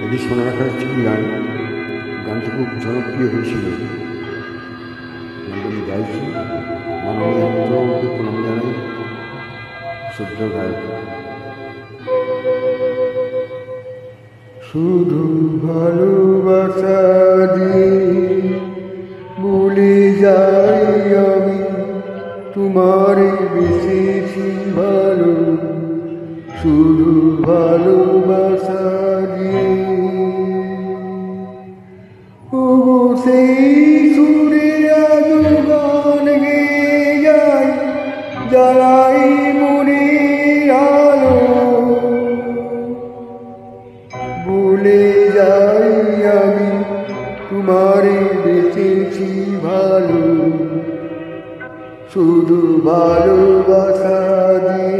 এটি শোনা রাখার একটি গান। গানটি খুব জনপ্রিয় হয়েছিল। গানটি আমি গাইছি, মাননীয় মুখ্যমন্ত্রীকে প্রণাম জানাই, শ্রদ্ধেয় গায়ক। শুধু ভালোবাসা দিয়ে ভুলে যাই আমি, তোমারে বেশি ভালো, শুধু ভালোবাসা দিয়ে। ও সেই সুরে আজ গান গেয়ে যাই, জ্বালাই মনের আলো, ভুলে যাই আমি, তোমারে বেশি ভালো, শুধু ভালোবাসা দিয়ে।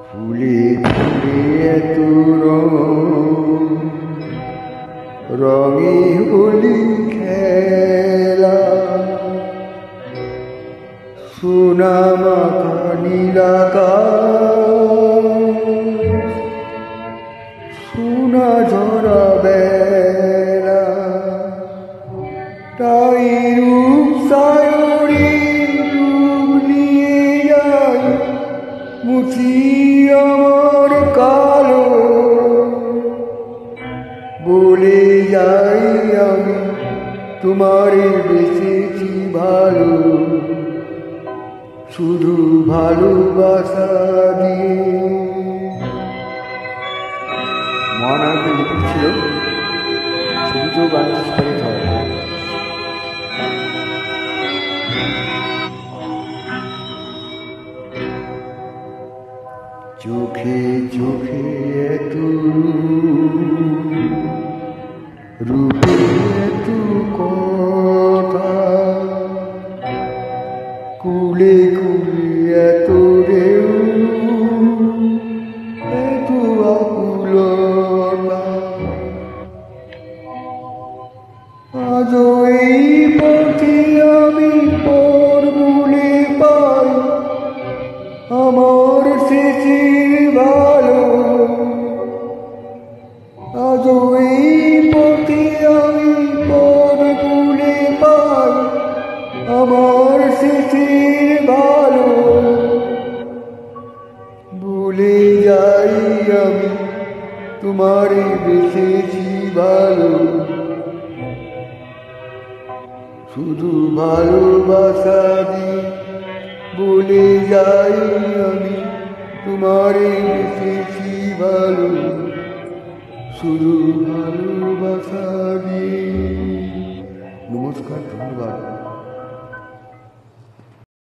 ফুলে ফুলে এত রঙে হোলি খেলা, সোনা মাখা নীলাকাশ, সোনা ঝরা বেলা, তাই রূপ সায়রে রূপ নিয়ে যাই, মুছি আমার কালো, বলে যাই আমি, তোমারে বেশি ভালো, শুধু ভালোবাসা দিয়ে। মহানায়কের লিপিক ছিল, ছবিতেও গান স্থায়িত হয়। চোখে চোখে এত রূপে এত কথা, কুলে কুলে এত ঢেউ, এত আকুলতা, আজ এই পথে আমি পর ভুলে পাই, আমার শেষে ভালো, আজ এই পথে আমি পর ভুলে পাই, আমার শেষে ভালো, ভুলে যাই আমি, তোমারে বেশি ভালো, শুধু ভালোবাসা দিয়ে। ভুলে যাই আমি, তোমারে বেশি ভালো, শুধু ভালোবাসা দিয়ে। নমস্কার, ধন্যবাদ।